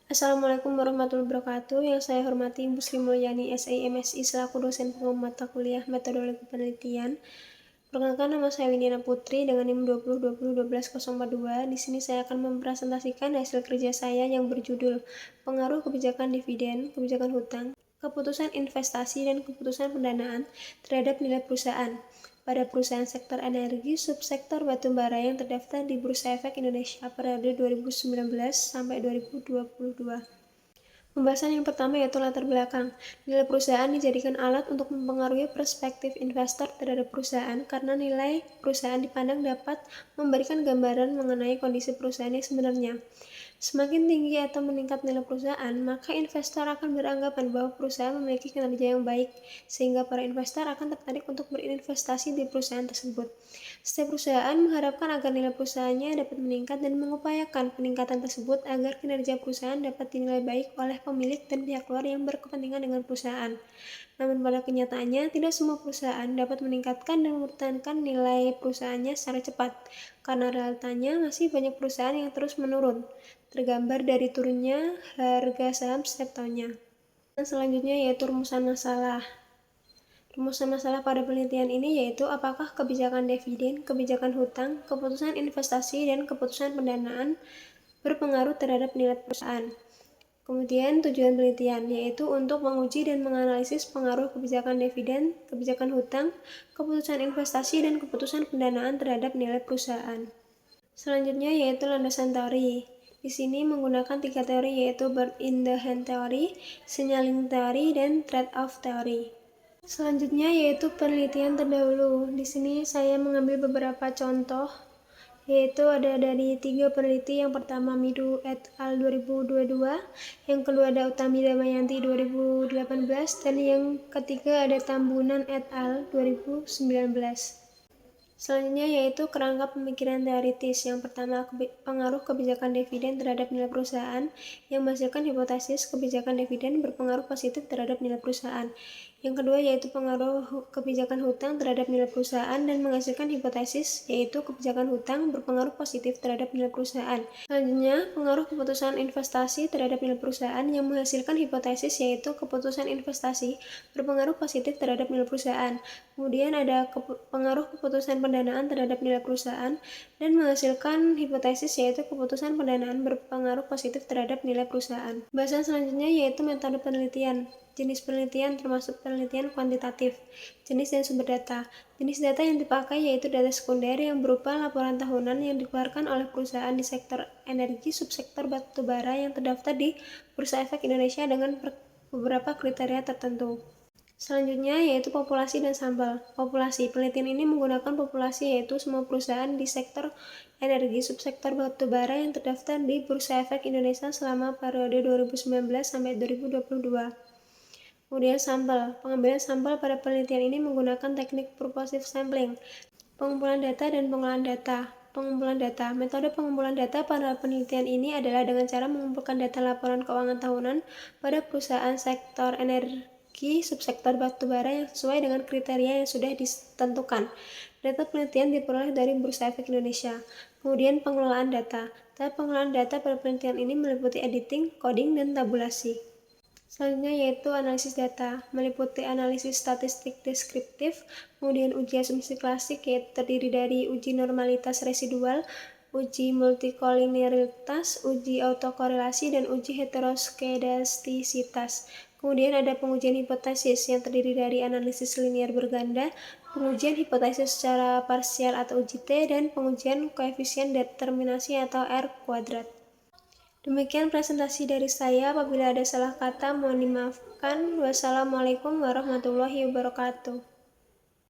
Assalamualaikum warahmatullahi wabarakatuh. Yang saya hormati Ibu Sri Mulyani SIMSI selaku dosen pengemban mata kuliah Metodologi Penelitian. Perkenalkan, nama saya Windiana Putri dengan NIM 2020121042. Di sini saya akan mempresentasikan hasil kerja saya yang berjudul Pengaruh Kebijakan Dividen, Kebijakan Hutang, Keputusan Investasi, dan Keputusan Pendanaan terhadap nilai perusahaan pada perusahaan sektor energi subsektor batubara yang terdaftar di Bursa Efek Indonesia periode 2019 sampai 2022. Pembahasan yang pertama yaitu latar belakang. Nilai perusahaan dijadikan alat untuk mempengaruhi perspektif investor terhadap perusahaan karena nilai perusahaan dipandang dapat memberikan gambaran mengenai kondisi perusahaan yang sebenarnya. Semakin tinggi atau meningkat nilai perusahaan, maka investor akan beranggapan bahwa perusahaan memiliki kinerja yang baik, sehingga para investor akan tertarik untuk berinvestasi di perusahaan tersebut. Setiap perusahaan mengharapkan agar nilai perusahaannya dapat meningkat dan mengupayakan peningkatan tersebut agar kinerja perusahaan dapat dinilai baik oleh pemilik dan pihak luar yang berkepentingan dengan perusahaan. Namun pada kenyataannya, tidak semua perusahaan dapat meningkatkan dan mempertahankan nilai perusahaannya secara cepat, karena realitanya masih banyak perusahaan yang terus menurun, tergambar dari turunnya harga saham setiap tahunnya. Dan selanjutnya yaitu rumusan masalah. Rumusan masalah pada penelitian ini yaitu apakah kebijakan dividen, kebijakan hutang, keputusan investasi, dan keputusan pendanaan berpengaruh terhadap nilai perusahaan. Kemudian tujuan penelitian yaitu untuk menguji dan menganalisis pengaruh kebijakan dividen, kebijakan hutang, keputusan investasi, dan keputusan pendanaan terhadap nilai perusahaan. Selanjutnya yaitu landasan teori. Di sini menggunakan 3 teori yaitu bird in the hand theory, signaling theory, dan trade-off theory. Selanjutnya yaitu penelitian terdahulu. Di sini saya mengambil beberapa contoh yaitu ada dari 3 peneliti. Yang pertama Midu et al. 2022, yang kedua ada Utami Damayanti 2018, dan yang ketiga ada Tambunan et al. 2019. Selanjutnya yaitu kerangka pemikiran teoritis. Yang pertama, pengaruh kebijakan dividen terhadap nilai perusahaan yang menghasilkan hipotesis kebijakan dividen berpengaruh positif terhadap nilai perusahaan. Yang kedua yaitu pengaruh kebijakan hutang terhadap nilai perusahaan dan menghasilkan hipotesis yaitu kebijakan hutang berpengaruh positif terhadap nilai perusahaan. Selanjutnya, pengaruh keputusan investasi terhadap nilai perusahaan yang menghasilkan hipotesis yaitu keputusan investasi berpengaruh positif terhadap nilai perusahaan. Kemudian ada pengaruh keputusan pendanaan terhadap nilai perusahaan dan menghasilkan hipotesis yaitu keputusan pendanaan berpengaruh positif terhadap nilai perusahaan. Bahasan selanjutnya yaitu metode penelitian. Jenis penelitian termasuk penelitian kuantitatif, jenis dan sumber data. Jenis data yang dipakai yaitu data sekunder yang berupa laporan tahunan yang dikeluarkan oleh perusahaan di sektor energi subsektor batubara yang terdaftar di Bursa Efek Indonesia dengan beberapa kriteria tertentu. Selanjutnya yaitu populasi dan sampel. Populasi. Penelitian ini menggunakan populasi yaitu semua perusahaan di sektor energi subsektor batubara yang terdaftar di Bursa Efek Indonesia selama periode 2019 sampai 2022. Kemudian sampel. Pengambilan sampel pada penelitian ini menggunakan teknik purposive sampling. Pengumpulan data dan pengolahan data. Pengumpulan data. Metode pengumpulan data pada penelitian ini adalah dengan cara mengumpulkan data laporan keuangan tahunan pada perusahaan sektor energi subsektor batubara yang sesuai dengan kriteria yang sudah ditentukan. Data penelitian diperoleh dari Bursa Efek Indonesia. Kemudian pengelolaan data. Tahap pengelolaan data pada penelitian ini meliputi editing, coding, dan tabulasi. Selanjutnya yaitu analisis data, meliputi analisis statistik deskriptif, kemudian uji asumsi klasik yaitu terdiri dari uji normalitas residual, uji multikolinialitas, uji autokorelasi, dan uji heteroskedastisitas. Kemudian ada pengujian hipotesis yang terdiri dari analisis linear berganda, pengujian hipotesis secara parsial atau uji T, dan pengujian koefisien determinasi atau R kuadrat. Demikian presentasi dari saya. Apabila ada salah kata mohon dimaafkan. Wassalamualaikum warahmatullahi wabarakatuh.